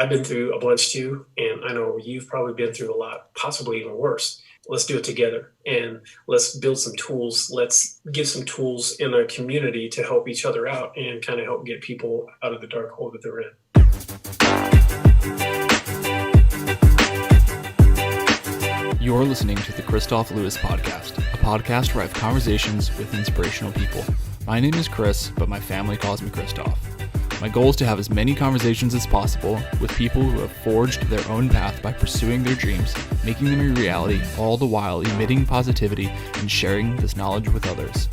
I've been through a bunch too, and I know you've probably been through a lot, possibly even worse. Let's do it together and let's build some tools. Let's give some tools in our community to help each other out and kind of help get people out of the dark hole that they're in. You're listening to the Kristof Lewis Podcast, a podcast where I have conversations with inspirational people. My name is Chris, but my family calls me Kristof. My goal is to have as many conversations as possible with people who have forged their own path by pursuing their dreams, making them a reality, all the while emitting positivity and sharing this knowledge with others.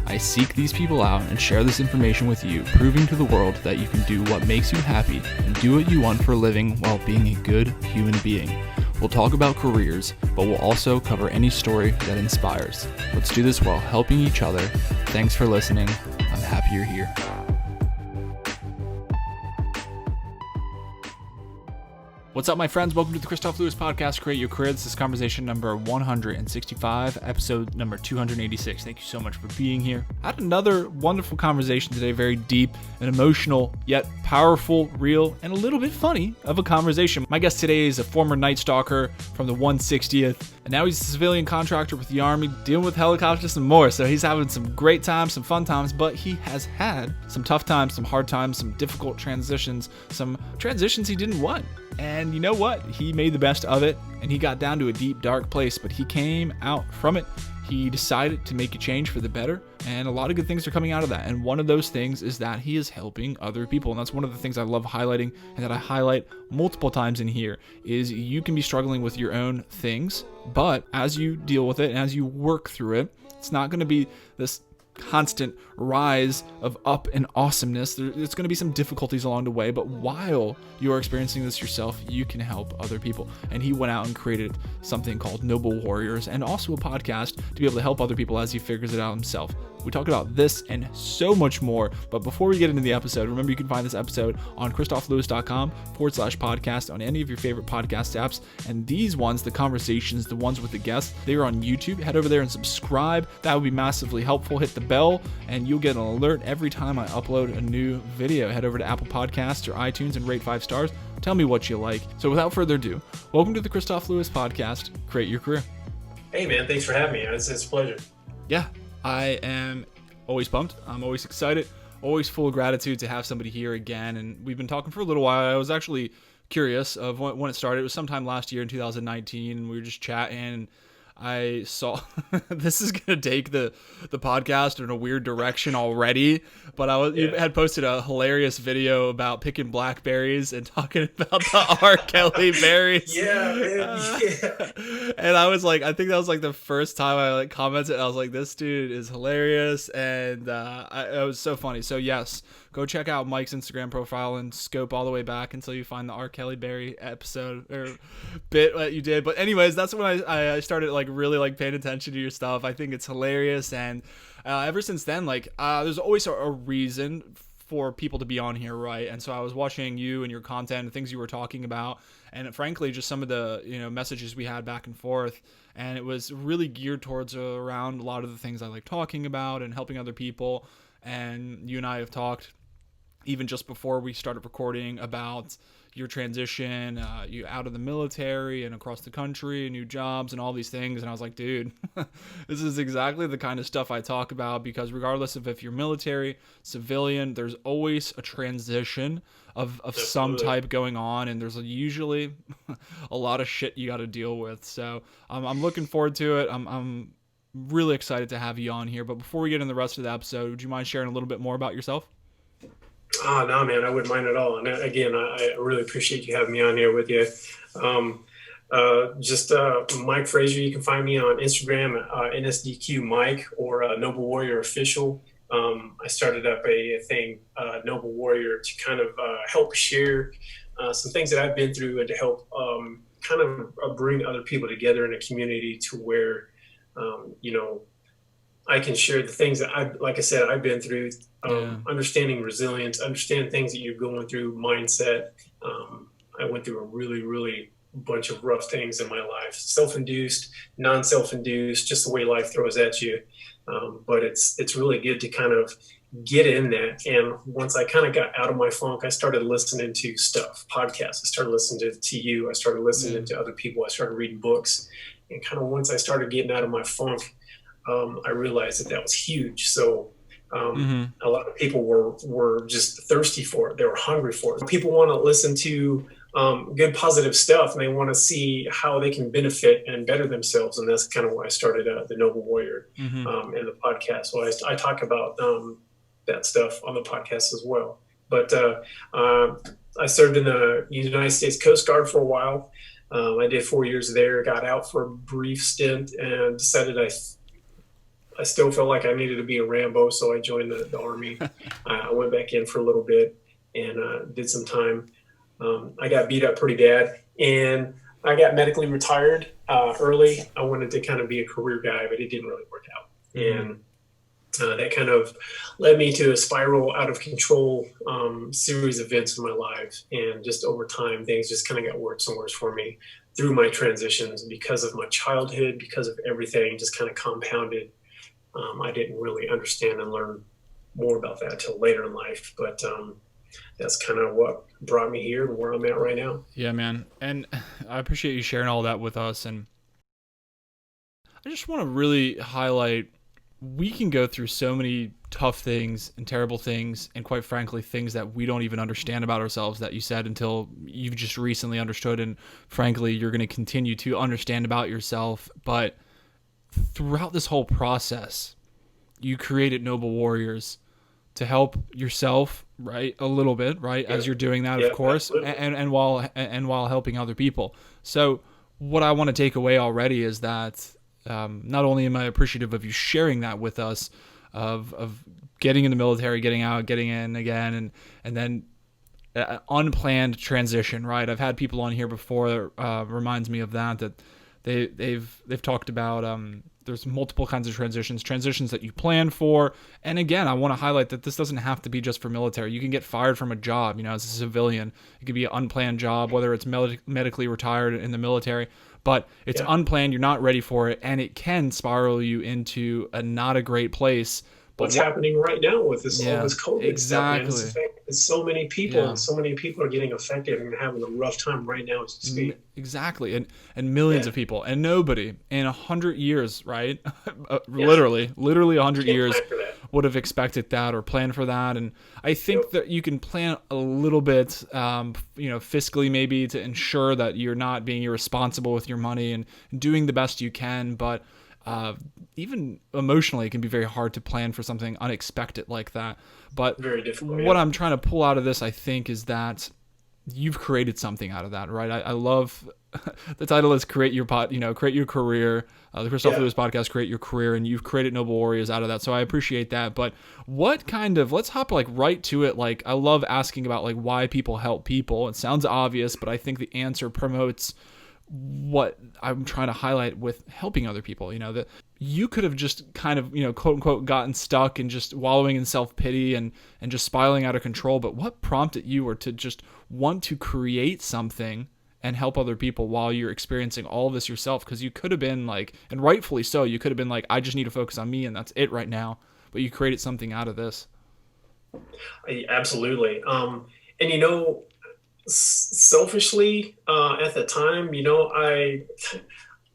I seek these people out and share this information with you, proving to the world that you can do what makes you happy and do what you want for a living while being a good human being. We'll talk about careers, but we'll also cover any story that inspires. Let's do this while helping each other. Thanks for listening. I'm happy you're here. What's up, my friends? Welcome to the Kristof Lewis Podcast, Create Your Career. This is conversation number 165, episode number 286. Thank you so much for being here. I had another wonderful conversation today, very deep and emotional, yet powerful, real, and a little bit funny of a conversation. My guest today is a former Night Stalker from the 160th, and now he's a civilian contractor with the Army, dealing with helicopters and more. So he's having some great times, some fun times, but he has had some tough times, some hard times, some difficult transitions, some transitions he didn't want. And you know what? He made the best of it, and he got down to a deep, dark place, but he came out from it. He decided to make a change for the better, and a lot of good things are coming out of that. And one of those things is that he is helping other people. And that's one of the things I love highlighting, and that I highlight multiple times in here, is you can be struggling with your own things, but as you deal with it and as you work through it, it's not going to be this constant rise of up and awesomeness. There's going to be some difficulties along the way, but while you're experiencing this yourself, you can help other people. And he went out and created something called Noble Warriors, and also a podcast to be able to help other people as he figures it out himself. We talk about this and so much more, but before we get into the episode, remember you can find this episode on kristoflewis.com/podcast on any of your favorite podcast apps. And these ones, the conversations, the ones with the guests, they are on YouTube. Head over there and subscribe. That would be massively helpful. Hit the bell and you'll get an alert every time I upload a new video. Head over to Apple Podcasts or iTunes and rate 5 stars. Tell me what you like. So without further ado, welcome to the Kristof Lewis Podcast, Create Your Career. Hey man, thanks for having me. It's a pleasure. Yeah, I am always pumped. I'm always excited, always full of gratitude to have somebody here again. And we've been talking for a little while. I was actually curious of when it started. It was sometime last year in 2019, and we were just chatting, and I saw this is going to take the podcast in a weird direction already, but you had posted a hilarious video about picking blackberries and talking about the R. Kelly berries. Yeah, man. And I was like, I think that was like the first time I commented. I was like, this dude is hilarious, and it was so funny. So yes, go check out Mike's Instagram profile and scope all the way back until you find the R. Kelly berry episode or bit that you did. But anyways, that's when I started really paying attention to your stuff. I think it's hilarious, and ever since then, there's always a reason for people to be on here, right? And so I was watching you and your content and things you were talking about, and frankly, just some of the messages we had back and forth, and it was really geared towards around a lot of the things I like talking about and helping other people. And you and I have talked even just before we started recording about your transition, you out of the military and across the country, new jobs and all these things. And I was like, dude, this is exactly the kind of stuff I talk about, because regardless of if you're military, civilian, there's always a transition of some type going on. And there's usually a lot of shit you got to deal with. So I'm looking forward to it. I'm really excited to have you on here. But before we get in the rest of the episode, would you mind sharing a little bit more about yourself? Oh, no, man, I wouldn't mind at all. And again, I really appreciate you having me on here with you. Mike Frazier, you can find me on Instagram, NSDQ Mike, or Noble Warrior Official. I started up a thing, Noble Warrior, to kind of help share some things that I've been through and to help kind of bring other people together in a community to where, I can share the things that I've been through, understanding resilience, understand things that you're going through, mindset. I went through a really, really bunch of rough things in my life, self-induced, non-self-induced, just the way life throws at you. But it's really good to kind of get in that. And once I kind of got out of my funk, I started listening to stuff, podcasts. I started listening to you. I started Yeah. listening to other people. I started reading books. And kind of once I started getting out of my funk, I realized that was huge. So Mm-hmm. a lot of people were just thirsty for it. They were hungry for it. People want to listen to good, positive stuff, and they want to see how they can benefit and better themselves. And that's kind of why I started the Noble Warrior Mm-hmm. and the podcast. So I talk about that stuff on the podcast as well. But I served in the United States Coast Guard for a while. I did 4 years there, got out for a brief stint, and decided I still felt like I needed to be a Rambo, so I joined the Army. I went back in for a little bit and did some time. I got beat up pretty bad, and I got medically retired early. I wanted to kind of be a career guy, but it didn't really work out. Mm-hmm. And that kind of led me to a spiral out of control series of events in my life. And just over time, things just kind of got worse and worse for me through my transitions because of my childhood, because of everything just kind of compounded. I didn't really understand and learn more about that until later in life. But that's kind of what brought me here and where I'm at right now. Yeah, man. And I appreciate you sharing all that with us. And I just want to really highlight, we can go through so many tough things and terrible things, and quite frankly, things that we don't even understand about ourselves that you said until you've just recently understood. And frankly, you're going to continue to understand about yourself. But throughout this whole process, you created Noble Warriors to help yourself, right? A little bit, right? Yeah. As you're doing that, Yeah, of course, and while helping other people. So what I want to take away already is that not only am I appreciative of you sharing that with us, of getting in the military, getting out, getting in again, and then unplanned transition, right? I've had people on here before that reminds me of that they've talked about there's multiple kinds of transitions that you plan for. And again, I want to highlight that this doesn't have to be just for military. You can get fired from a job, as a civilian. It could be an unplanned job, whether it's medically retired in the military, but it's unplanned, you're not ready for it, and it can spiral you into not a great place. But what's happening right now with all this COVID exactly. stuff, man. It's so many people, and so many people are getting affected and having a rough time right now as we speak. Exactly, and millions of people, and nobody in 100 years, right? literally 100 years would have expected that or planned for that. And I think that you can plan a little bit, fiscally maybe, to ensure that you're not being irresponsible with your money and doing the best you can, but even emotionally, it can be very hard to plan for something unexpected like that. But very difficult. What I'm trying to pull out of this, I think, is that you've created something out of that, right? I love the title is create your create your career. The Kristof Lewis podcast, create your career, and you've created Noble Warriors out of that. So I appreciate that. But what kind of, let's hop right to it. I love asking about why people help people. It sounds obvious, but I think the answer promotes what I'm trying to highlight with helping other people. That you could have just kind of, quote unquote, gotten stuck and just wallowing in self-pity and just spiraling out of control. But what prompted you to just want to create something and help other people while you're experiencing all of this yourself? Because you could have been and rightfully so, you could have been I just need to focus on me and that's it right now. But you created something out of this. Absolutely. And selfishly, at the time,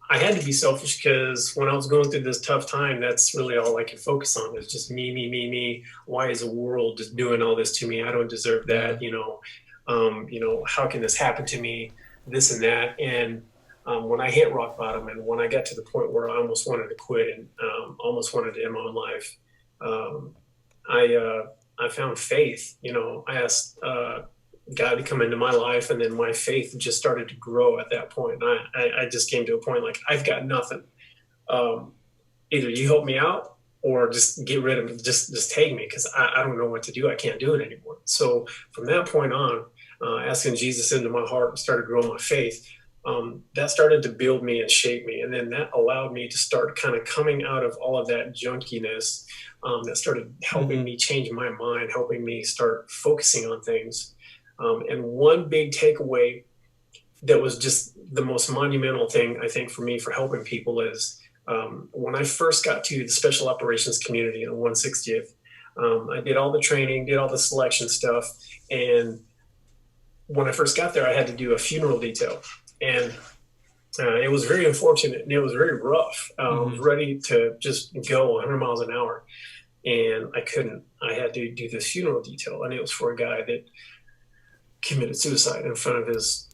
I had to be selfish because when I was going through this tough time, that's really all I could focus on. It's just me, me, me, me. Why is the world just doing all this to me? I don't deserve that. How can this happen to me? This and that. And when I hit rock bottom and when I got to the point where I almost wanted to quit and almost wanted to end my own life, I found faith. I asked God to come into my life, and then my faith just started to grow at that point. And I just came to a point I've got nothing. Either you help me out or just get rid of me, just take me, because I don't know what to do. I can't do it anymore. So from that point on, asking Jesus into my heart started growing my faith. That started to build me and shape me. And then that allowed me to start kind of coming out of all of that junkiness that started helping me change my mind, helping me start focusing on things. And one big takeaway that was just the most monumental thing, I think, for me for helping people is when I first got to the special operations community in 160th, I did all the training, did all the selection stuff, and when I first got there, I had to do a funeral detail, and it was very unfortunate and it was very rough. I was ready to just go 100 miles an hour, and I couldn't. I had to do this funeral detail, and it was for a guy that committed suicide in front of his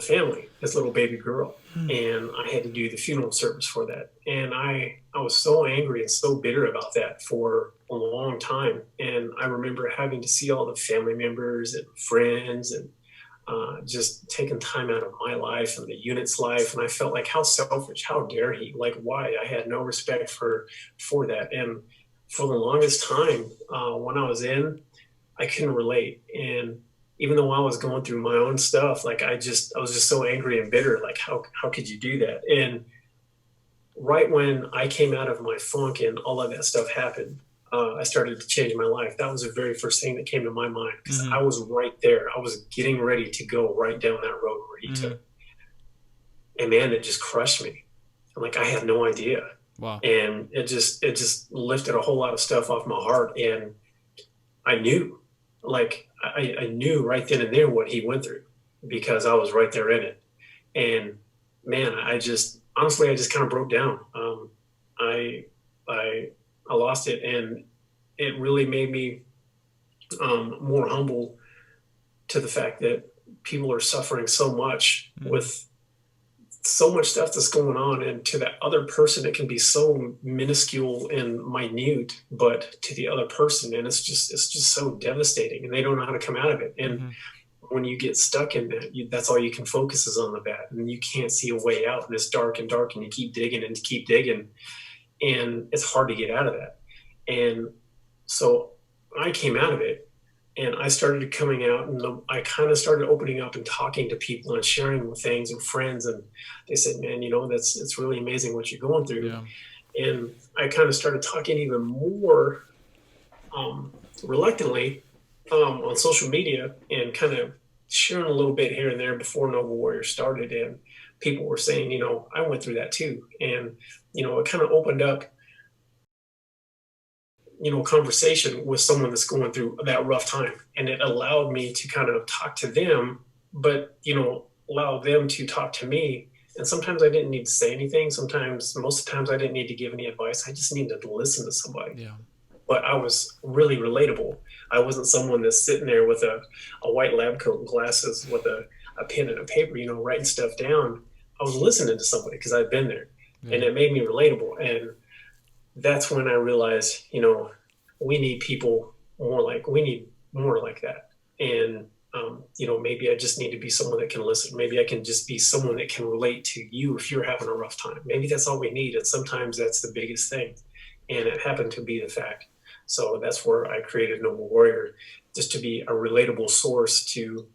family, his little baby girl. And I had to do the funeral service for that. And I was so angry and so bitter about that for a long time. And I remember having to see all the family members and friends and just taking time out of my life and the unit's life. And I felt like, how selfish, how dare he? Like, why? I had no respect for that. And for the longest time, when I was in, I couldn't relate. And even though I was going through my own stuff, like I was just so angry and bitter. Like, how could you do that? And right when I came out of my funk and all of that stuff happened, I started to change my life. That was the very first thing that came to my mind, because I was right there. I was getting ready to go right down that road where he took. And man, it just crushed me. I'm like, I had no idea. Wow. And it just lifted a whole lot of stuff off my heart. And I knew, like, I knew right then and there what he went through, because I was right there in it. And man, I just kind of broke down. I lost it, and it really made me more humble to the fact that people are suffering so much with so much stuff that's going on, and to that other person it can be so minuscule and minute, but to the other person, and it's just so devastating, and they don't know how to come out of it. And when you get stuck in that, that's all you can focus is on the bad, and you can't see a way out, and it's dark and dark, and you keep digging and keep digging, and it's hard to get out of that. And so I came out of it, and I started coming out, and I kind of started opening up and talking to people and sharing with things and friends. And they said, man, it's really amazing what you're going through. Yeah. And I kind of started talking even more reluctantly on social media, and kind of sharing a little bit here and there before Noble Warrior started. And people were saying, I went through that too. And, it kind of opened up, conversation with someone that's going through that rough time. And it allowed me to kind of talk to them, but, allow them to talk to me. And sometimes I didn't need to say anything. Most of the times I didn't need to give any advice. I just needed to listen to somebody. Yeah. But I was really relatable. I wasn't someone that's sitting there with a white lab coat and glasses with a pen and a paper, writing stuff down. I was listening to somebody because I'd been there. Yeah. And it made me relatable. And that's when I realized, we need more like that. And, maybe I just need to be someone that can listen. Maybe I can just be someone that can relate to you if you're having a rough time. Maybe that's all we need. And sometimes that's the biggest thing. And it happened to be the fact. So that's where I created Noble Warrior, just to be a relatable source to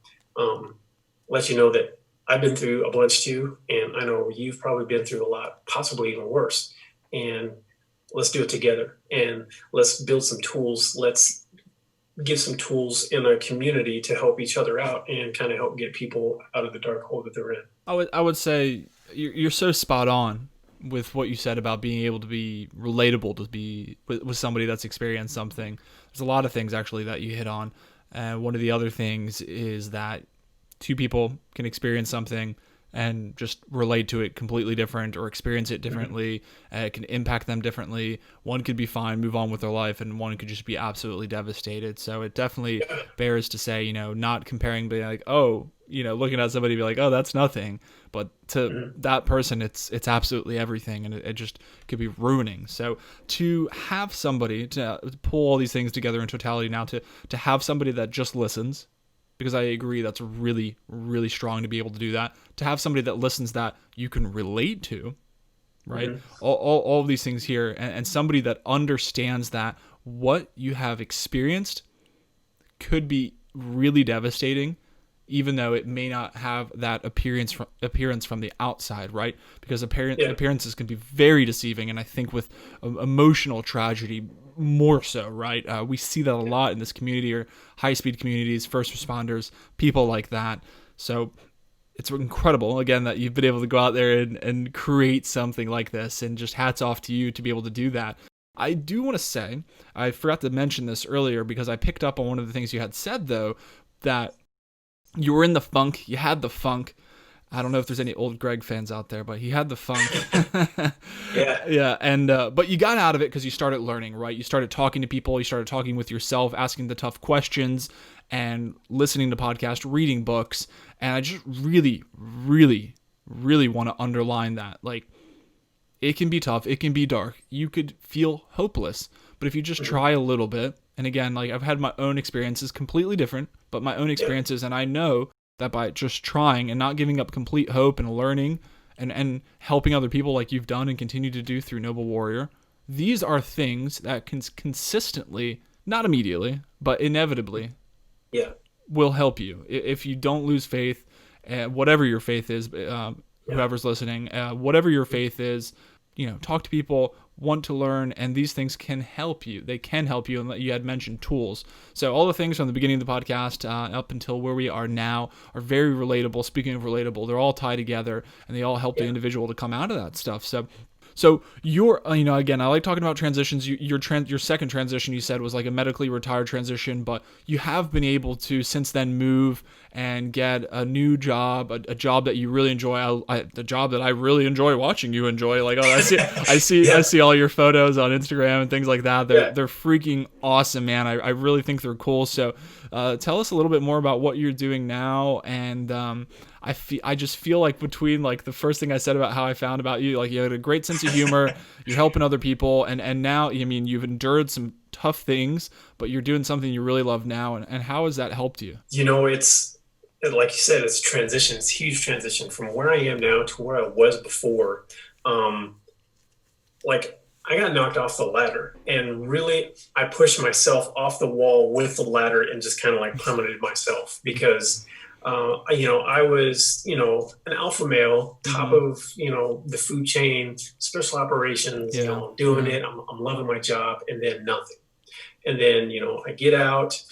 let you know that I've been through a bunch too. And I know you've probably been through a lot, possibly even worse. And let's do it together, and let's build some tools. Let's give some tools in our community to help each other out and kind of help get people out of the dark hole that they're in. I would say you're so spot on with what you said about being able to be relatable, to be with somebody that's experienced something. There's a lot of things actually that you hit on. And one of the other things is that two people can experience something and just relate to it completely different, or experience it differently. It can impact them differently. One could be fine, move on with their life, and one could just be absolutely devastated. So it definitely bears to say, not comparing, being like, looking at somebody be like, oh, that's nothing. But to that person, it's absolutely everything, and it just could be ruining. So to have somebody to pull all these things together in totality now, to have somebody that just listens, because I agree that's really, really strong to be able to do that. To have somebody that listens that you can relate to, right? All of these things here, and somebody that understands that what you have experienced could be really devastating, even though it may not have that appearance from the outside, right? Because appearances can be very deceiving, and I think with emotional tragedy more so, right? We see that a lot in this community, or high-speed communities, first responders, people like that. So it's incredible, again, that you've been able to go out there and create something like this, and just hats off to you to be able to do that. I do want to say, I forgot to mention this earlier because I picked up on one of the things you had said, though, that you were in the funk, you had the funk. I don't know if there's any old Greg fans out there, but he had the funk. Yeah. Yeah, and but you got out of it because you started learning, right? You started talking to people, you started talking with yourself, asking the tough questions, and listening to podcasts, reading books. And I just really, really, really want to underline that. Like, it can be tough, it can be dark. You could feel hopeless, but if you just try a little bit, and again, like I've had my own experiences, completely different, but my own experiences, and I know that by just trying and not giving up complete hope and learning and helping other people like you've done and continue to do through Noble Warrior, these are things that can consistently, not immediately, but inevitably Yeah. will help you. If you don't lose faith, whatever your faith is, whoever's listening, whatever your faith is, talk to people, want to learn, and these things can help you. They can help you, and you had mentioned tools. So all the things from the beginning of the podcast up until where we are now are very relatable. Speaking of relatable, they're all tied together, and they all help the individual to come out of that stuff. So you're, again, I like talking about transitions. Your second transition, you said, was like a medically retired transition, but you have been able to since then move and get a new job, a job that you really enjoy. The job that I really enjoy watching you enjoy. Like, oh, I see all your photos on Instagram and things like that. They're freaking awesome, man. I really think they're cool. So, tell us a little bit more about what you're doing now, and I just feel like between like the first thing I said about how I found about you, like you had a great sense of humor, you're helping other people, and now, you've endured some tough things, but you're doing something you really love now, and how has that helped you? It's like you said, it's a transition. It's a huge transition from where I am now to where I was before. Like I got knocked off the ladder, and really I pushed myself off the wall with the ladder and just kind of like plummeted myself because I was, an alpha male, top of, the food chain, special operations, I'm doing it. I'm loving my job, and then nothing. And then, I get out,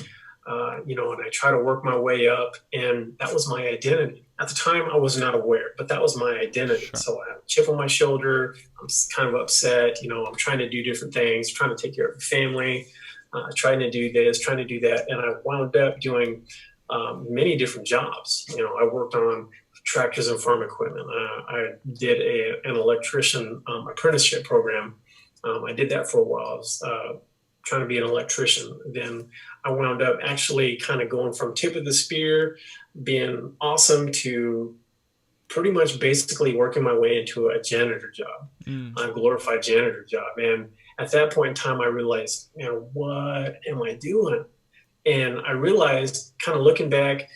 and I try to work my way up, and that was my identity. At the time, I was not aware, but that was my identity. Sure. So I have a chip on my shoulder. I'm kind of upset. I'm trying to do different things, trying to take care of the family, trying to do this, trying to do that. And I wound up doing many different jobs. I worked on tractors and farm equipment. I did an electrician apprenticeship program. I did that for a while. I was trying to be an electrician. Then I wound up actually kind of going from tip of the spear, being awesome, to pretty much basically working my way into a janitor job, a glorified janitor job. And at that point in time, I realized, what am I doing? And I realized, kind of looking back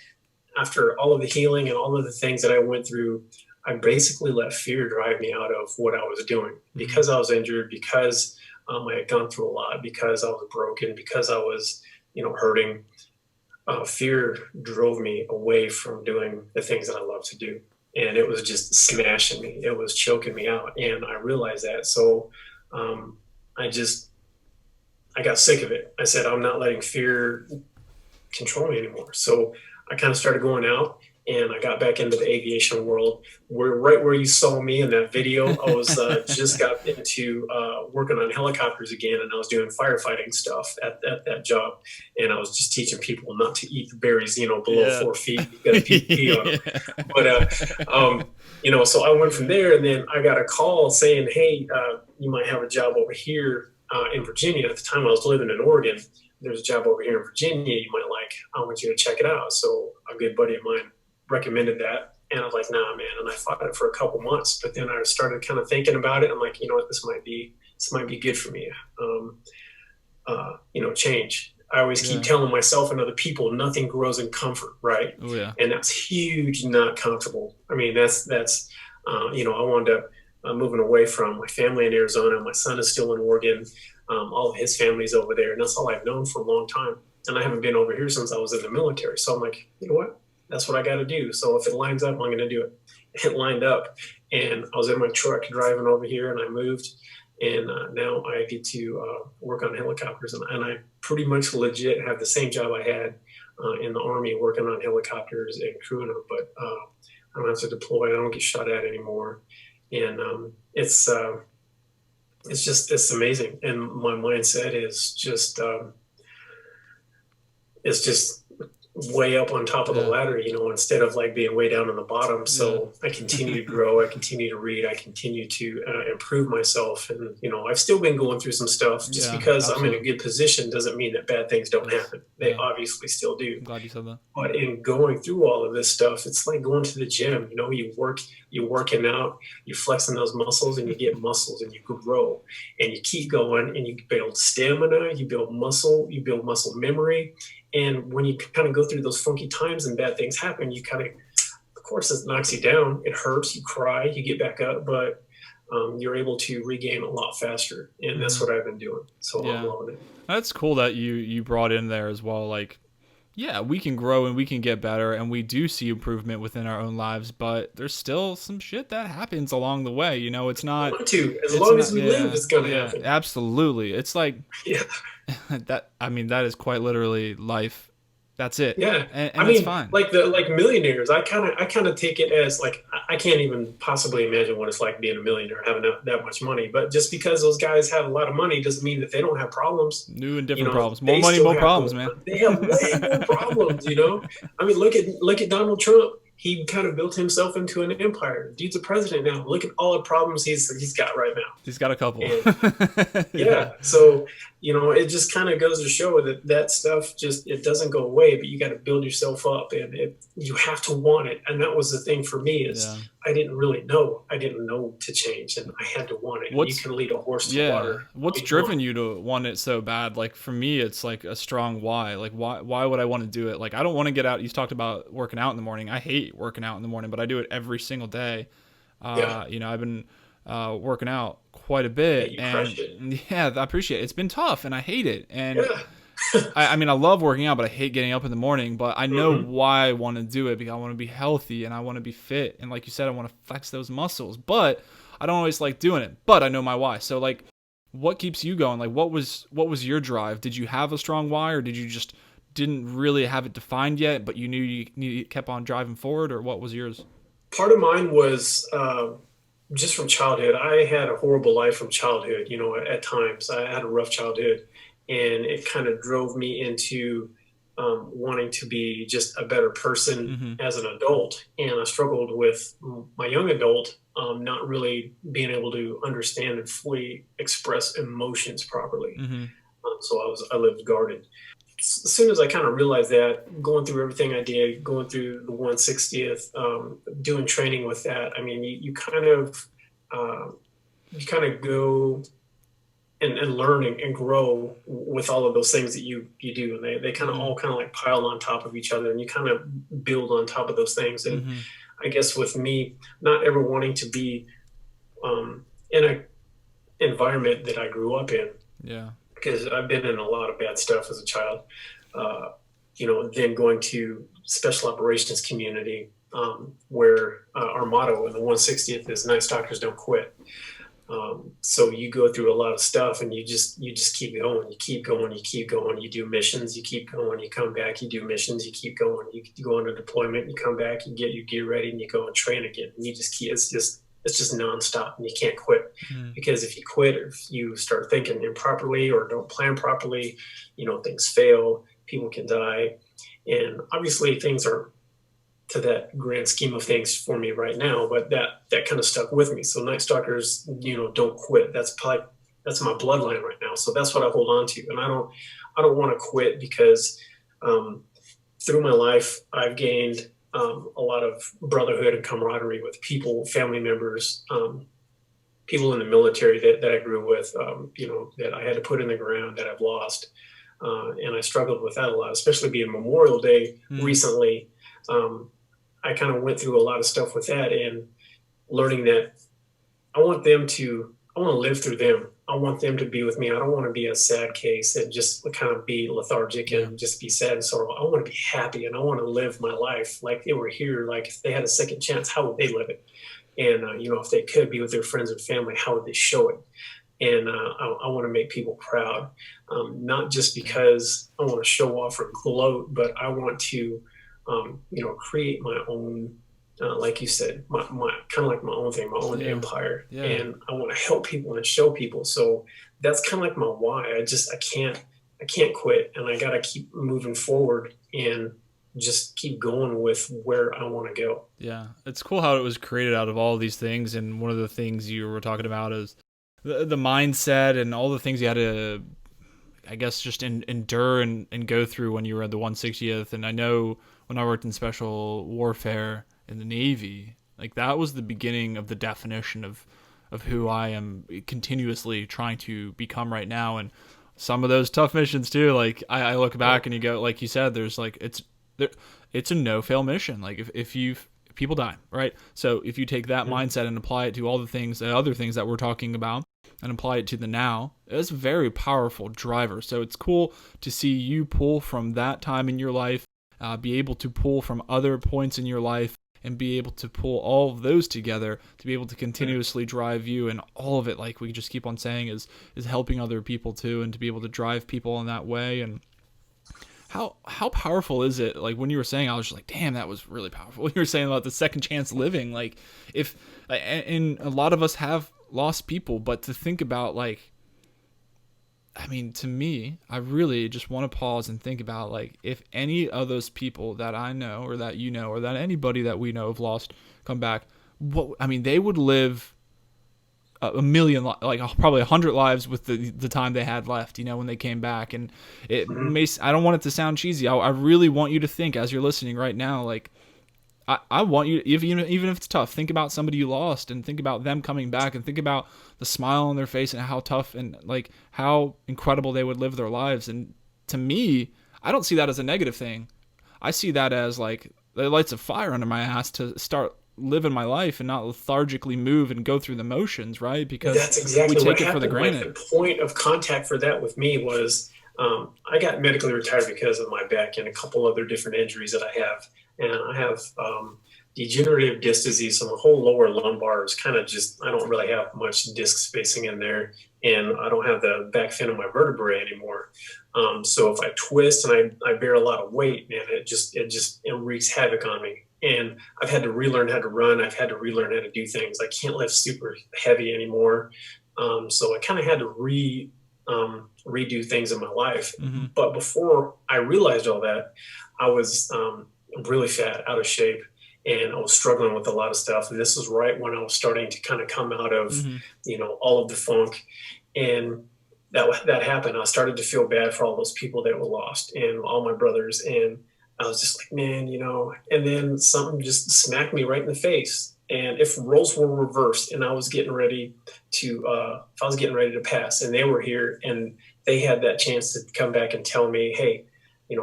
after all of the healing and all of the things that I went through, I basically let fear drive me out of what I was doing because I was injured, because I had gone through a lot, because I was broken, because I was, hurting. Fear drove me away from doing the things that I love to do. And it was just smashing me. It was choking me out. And I realized that. So I got sick of it. I said, I'm not letting fear control me anymore. So I kind of started going out, and I got back into the aviation world. Right where you saw me in that video, I was just got into working on helicopters again, and I was doing firefighting stuff at that job. And I was just teaching people not to eat the berries, below 4 feet. You got to pee on them. But, so I went from there, and then I got a call saying, hey, you might have a job over here in Virginia. At the time I was living in Oregon. There's a job over here in Virginia you might like. I want you to check it out. So a good buddy of mine recommended that. And I was like, nah, man. And I fought it for a couple months, but then I started kind of thinking about it. I'm like, you know what, this might be good for me. Change. I always keep telling myself and other people, nothing grows in comfort. Right. Oh, yeah. And that's huge, not comfortable. I mean, that's I wound up moving away from my family in Arizona. My son is still in Oregon. All of his family's over there. And that's all I've known for a long time. And I haven't been over here since I was in the military. So I'm like, you know what? That's what I got to do. So if it lines up, I'm going to do it. It lined up. And I was in my truck driving over here, and I moved. And now I get to work on helicopters. And I pretty much legit have the same job I had in the Army, working on helicopters and crewing them. But I don't have to deploy. I don't get shot at anymore. And it's it's amazing. And my mindset is just way up on top of the Yeah. ladder, instead of like being way down on the bottom. Yeah. So I continue to grow. I continue to read. I continue to improve myself. And, I've still been going through some stuff. Just Yeah, because I'm in a absolutely. good position doesn't mean that bad things don't Yes. happen. They Yeah. obviously still do. I'm glad you said that. But in going through all of this stuff, it's like going to the gym. You're working out, you're flexing those muscles, and you get muscles, and you grow, and you keep going, and you build stamina, you build muscle memory. And when you kind of go through those funky times and bad things happen, you kind of course, it knocks you down. It hurts. You cry. You get back up, but you're able to regain a lot faster, and that's what I've been doing. So I'm Yeah. loving it. That's cool that you brought in there as well. Like, yeah, we can grow and we can get better and we do see improvement within our own lives, but there's still some shit that happens along the way. It's not, As long as we live, yeah, it's gonna yeah, happen. absolutely. It's like Yeah. that is quite literally life. That's it. Yeah, And I it's mean, fine. like millionaires. I kind of take it as like I can't even possibly imagine what it's like being a millionaire, having that much money. But just because those guys have a lot of money doesn't mean that they don't have problems. New and different problems. More They money, still more have problems, more. man. They have way more problems. I mean, look at Donald Trump. He kind of built himself into an empire. Dude's a president now. Look at all the problems he's got right now. He's got a couple. And Yeah. yeah. So, it just kind of goes to show that stuff it doesn't go away, but you got to build yourself up, and you have to want it. And that was the thing for me is Yeah. I didn't really know. I didn't know to change, and I had to want it. And you can lead a horse to water. What's driven you to want it so bad? Like for me, it's like a strong why. Like why would I want to do it? Like I don't want to get out. You talked about working out in the morning. I hate working out in the morning, but I do it every single day. Yeah. I've been working out quite a Yeah, bit, you and crushed it. yeah, I appreciate it. It's been tough, and I hate it. And Yeah. I mean, I love working out, but I hate getting up in the morning. But I know Hmm. why I want to do it because I want to be healthy and I want to be fit. And like you said, I want to flex those muscles. But I don't always like doing it. But I know my why. So like, what keeps you going? Like, what was your drive? Did you have a strong why, or did you just didn't really have it defined yet, but you knew you kept on driving forward, or what was yours? Part of mine was just from childhood. I had a horrible life from childhood. At times I had a rough childhood, and it kind of drove me into wanting to be just a better person Mm-hmm. as an adult. And I struggled with my young adult, not really being able to understand and fully express emotions properly. Mm-hmm. So I lived guarded. As soon as I kind of realized that, going through everything I did, going through the 160th, doing training with that, I mean, uh, you kind of go and learn and grow with all of those things that you do, and they kind of Mm-hmm. all kind of like pile on top of each other, and you kind of build on top of those things. And Mm-hmm. I guess with me, not ever wanting to be in a environment that I grew up in, Yeah. because I've been in a lot of bad stuff as a child. Uh, then going to special operations community, where our motto in the 160th is "Night Stalkers don't quit." So you go through a lot of stuff, and you just keep going. You keep going. You keep going. You do missions. You keep going. You come back. You do missions. You keep going. You go on a deployment. You come back. You get your gear ready, and you go and train again. And you just keep. It's just nonstop, and you can't quit. Mm-hmm. Because if you quit, or if you start thinking improperly or don't plan properly, things fail. People can die, and obviously things are to that grand scheme of things for me right now, but that kind of stuck with me. So Night Stalkers, don't quit. That's my bloodline right now. So that's what I hold on to, and I don't want to quit because through my life I've gained a lot of brotherhood and camaraderie with people, family members, people in the military that I grew with, that I had to put in the ground that I've lost. And I struggled with that a lot, especially being Memorial Day recently. I kind of went through a lot of stuff with that, and learning that I want to live through them. I want them to be with me. I don't want to be a sad case and just kind of be lethargic and just be sad and sorrowful. I want to be happy, and I want to live my life like they were here. Like if they had a second chance, how would they live it? And, if they could be with their friends and family, how would they show it? And I want to make people proud, not just because I want to show off or gloat, but I want to, create my own like you said, my kind of like my own thing, my own Yeah. empire, Yeah. and I want to help people and show people. So that's kind of like my why. I can't quit, and I got to keep moving forward and just keep going with where I want to go. Yeah. It's cool how it was created out of all these things. And one of the things you were talking about is the mindset and all the things you had to, I guess, just endure and go through when you were at the 160th. And I know when I worked in special warfare in the Navy, like that was the beginning of the definition of who I am continuously trying to become right now. And some of those tough missions too, like I look back and you go, like you said, there's like, there, it's a no fail mission. Like if you people die, right? So if you take that mindset and apply it to all the other things that we're talking about, and apply it to the now, it's a very powerful driver. So it's cool to see you pull from that time in your life, be able to pull from other points in your life, and be able to pull all of those together to be able to continuously drive you. And all of it, like we just keep on saying, is helping other people too, and to be able to drive people in that way. And how powerful is it? Like when you were saying, I was just like, damn, that was really powerful. When you were saying about the second chance living, like if, and a lot of us have lost people, but to think about, like, I mean, to me, I really just want to pause and think about, like, if any of those people that I know or that you know or that anybody that we know have lost come back, what, I mean, they would live a million, like probably 100 lives with the time they had left, you know, when they came back. And it may, I don't want it to sound cheesy. I really want you to think as you're listening right now, like, I want you, even if it's tough, think about somebody you lost and think about them coming back and think about the smile on their face and how tough and like how incredible they would live their lives. And to me, I don't see that as a negative thing. I see that as like it lights a fire under my ass to start living my life and not lethargically move and go through the motions, right? Because That's we exactly what take it for the happened. Like granted. the point of contact for that with me was I got medically retired because of my back and a couple other different injuries that I have. And I have degenerative disc disease, so my whole lower lumbar is kind of just, I don't really have much disc spacing in there. And I don't have the back fin of my vertebrae anymore. So if I twist and I bear a lot of weight, man, it wreaks havoc on me. And I've had to relearn how to run. I've had to relearn how to do things. I can't lift super heavy anymore. So I kind of had to redo things in my life. Mm-hmm. But before I realized all that, I was really fat, out of shape, and I was struggling with a lot of stuff. And this was right when I was starting to kind of come out of, all of the funk. And that happened. I started to feel bad for all those people that were lost and all my brothers. And I was just like, man, and then something just smacked me right in the face. And if roles were reversed and I was getting ready to pass and they were here and they had that chance to come back and tell me, hey,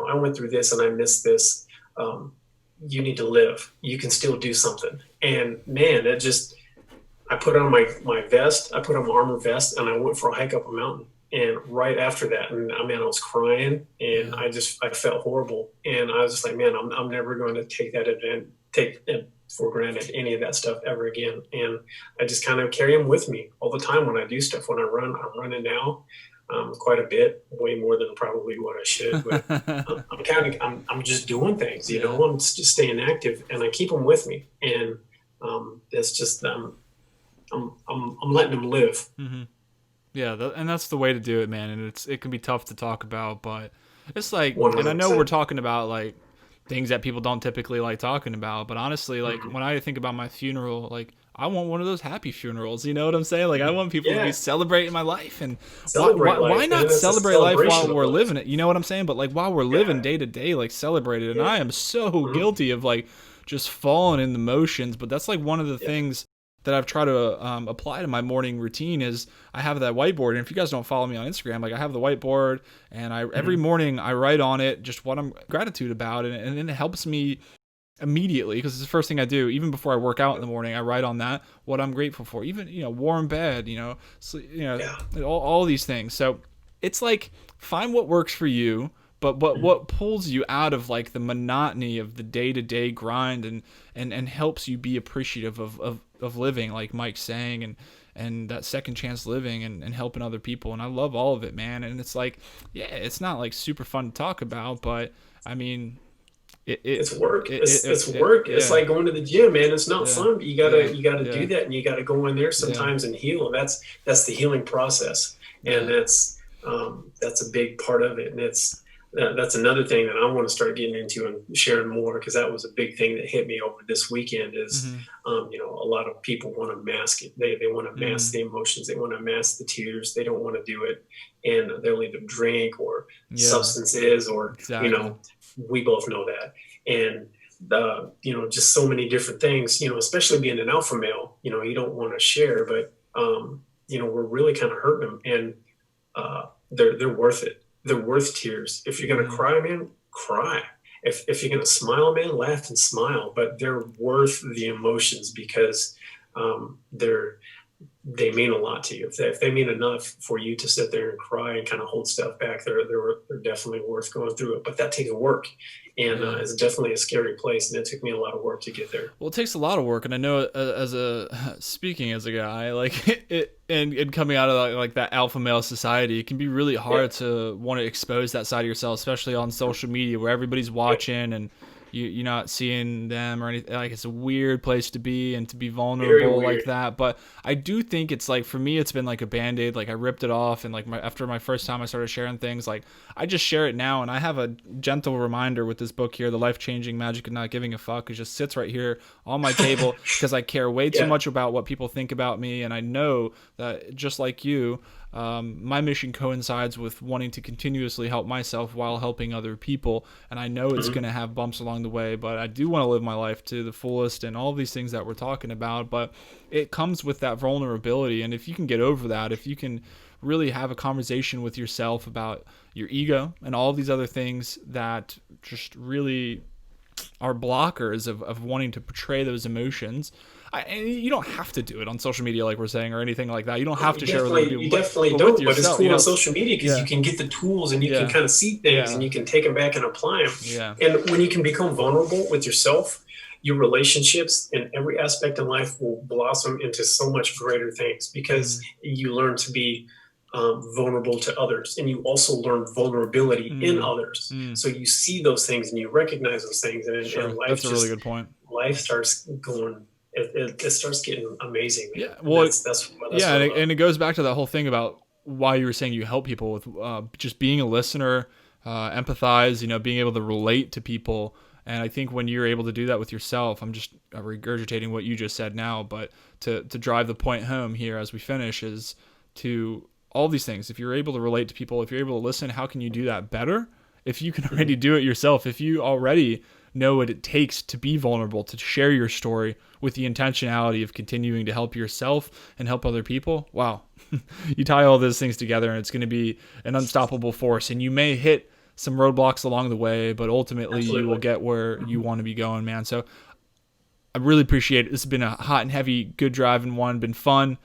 I went through this and I missed this. You need to live. You can still do something. And man, I put on my vest, I put on my armor vest and I went for a hike up a mountain. And right after that, and I was crying and I felt horrible. And I was just like, man, I'm never going to take it for granted, any of that stuff ever again. And I just kind of carry them with me all the time when I do stuff. When I run, I'm running now quite a bit, way more than probably what I should. But I'm just doing things, I'm just staying active and I keep them with me. And that's just, I'm letting them live. Mm-hmm. Yeah, and that's the way to do it, man. And it can be tough to talk about, but it's like, 100%. And I know we're talking about like things that people don't typically like talking about, but honestly, like when I think about my funeral, like I want one of those happy funerals. You know what I'm saying? Like I want people to be celebrating my life, and why not celebrate life while we're living it? You know what I'm saying? But like while we're living day to day, like celebrate it. And I am so guilty of like just falling in the motions, but that's like one of the things that I've tried to apply to my morning routine is I have that whiteboard. And if you guys don't follow me on Instagram, like I have the whiteboard and every morning I write on it just what I'm gratitude about. And then it helps me immediately because it's the first thing I do. Even before I work out in the morning, I write on that what I'm grateful for. Even, warm bed, sleep, all these things. So it's like find what works for you. But what pulls you out of like the monotony of the day-to-day grind and helps you be appreciative of living, like Mike's saying, and that second chance living and helping other people. And I love all of it, man. And it's like, it's not like super fun to talk about, but I mean, it's work. It's work. It's like going to the gym, man. It's not fun, but you gotta do that, and you gotta go in there sometimes and heal. And that's the healing process, and that's a big part of it. And that's another thing that I want to start getting into and sharing more, because that was a big thing that hit me over this weekend. Is a lot of people want to mask it. They want to mask the emotions. They want to mask the tears. They don't want to do it, and they'll either drink or substances or we both know that. And just so many different things, especially being an alpha male, you don't want to share, but we're really kind of hurting them, and they're worth it. They're worth tears. If you're going to cry, man, cry. If you're going to smile, man, laugh and smile, but they're worth the emotions, because they mean a lot to you. If they mean enough for you to sit there and cry and kind of hold stuff back, they're definitely worth going through it. But that takes work, and it's definitely a scary place, and it took me a lot of work to get there. Well, it takes a lot of work, and I know speaking as a guy, like and coming out of like that alpha male society, it can be really hard to want to expose that side of yourself, especially on social media where everybody's watching and you're not seeing them or anything. Like, it's a weird place to be and to be vulnerable like that. But I do think it's like, for me, it's been like a Band-Aid. Like, I ripped it off, and like after my first time I started sharing things, like I just share it now, and I have a gentle reminder with this book here, The Life-Changing Magic of Not Giving a Fuck. It just sits right here on my table because I care way too much about what people think about me, and I know that just like you, my mission coincides with wanting to continuously help myself while helping other people, and I know it's going to have bumps along the way, but I do want to live my life to the fullest and all these things that we're talking about. But it comes with that vulnerability, and if you can get over that, if you can really have a conversation with yourself about your ego and all these other things that just really are blockers of wanting to portray those emotions. And you don't have to do it on social media, like we're saying, or anything like that. You don't have to share with other people. You definitely don't, but it's cool on social media because you can get the tools and you can kind of see things and you can take them back and apply them. Yeah. And when you can become vulnerable with yourself, your relationships and every aspect in life will blossom into so much greater things, because you learn to be vulnerable to others, and you also learn vulnerability in others. So you see those things and you recognize those things, and life, that's a really good point. Life starts going. It starts getting amazing. Man. Yeah, well, that's and it goes back to that whole thing about why you were saying you help people with just being a listener, empathize, being able to relate to people. And I think when you're able to do that with yourself, I'm just regurgitating what you just said now, but to drive the point home here as we finish is to all these things. If you're able to relate to people, if you're able to listen, how can you do that better? If you can already do it yourself, if you already know what it takes to be vulnerable, to share your story with the intentionality of continuing to help yourself and help other people, wow. You tie all those things together and it's going to be an unstoppable force. And you may hit some roadblocks along the way, but ultimately you will get where you want to be going, man. So I really appreciate it. This has been a hot and heavy, good driving one, been fun.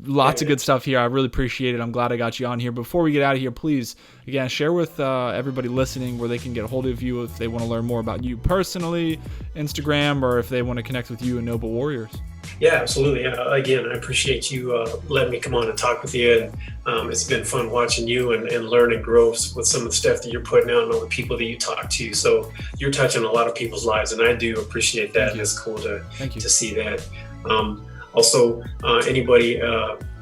Lots of good stuff here. I really appreciate it. I'm glad I got you on here. Before we get out of here, please, again, share with everybody listening where they can get a hold of you if they want to learn more about you personally, Instagram, or if they want to connect with you and Noble Warriors. Yeah, absolutely. Again, I appreciate you letting me come on and talk with you. And it's been fun watching you and learn and grow with some of the stuff that you're putting out and all the people that you talk to. So you're touching a lot of people's lives, and I do appreciate that. And it's cool to see that. Also, anybody,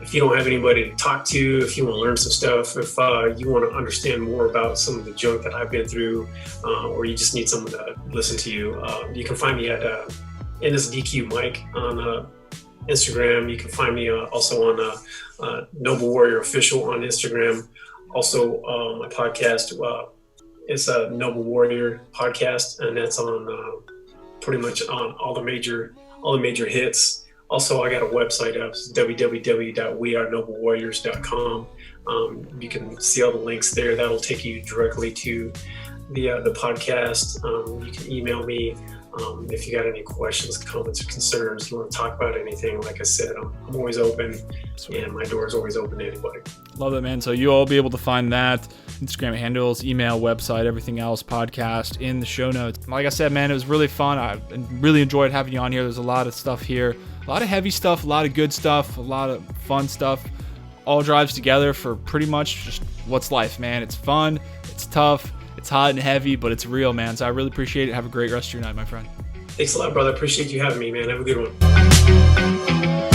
if you don't have anybody to talk to, if you want to learn some stuff, if you want to understand more about some of the junk that I've been through, or you just need someone to listen to you, you can find me at NSDQ Mike on Instagram. You can find me also on Noble Warrior Official on Instagram. Also, my podcast is a Noble Warrior podcast, and that's on pretty much on all the major hits. Also, I got a website up, www.wearenoblewarriors.com. You can see all the links there. That'll take you directly to the podcast. You can email me if you got any questions, comments, or concerns. You want to talk about anything, like I said, I'm always open. Sweet. And my door is always open to anybody. Love it, man. So you'll all be able to find that, Instagram handles, email, website, everything else, podcast in the show notes. Like I said, man, it was really fun. I really enjoyed having you on here. There's a lot of stuff here, a lot of heavy stuff, a lot of good stuff, a lot of fun stuff. All drives together for pretty much just what's life, man. It's fun, it's tough, It's hot and heavy, but it's real, man. So I really appreciate it. Have a great rest of your night, my friend. Thanks a lot, brother. Appreciate you having me, man. Have a good one.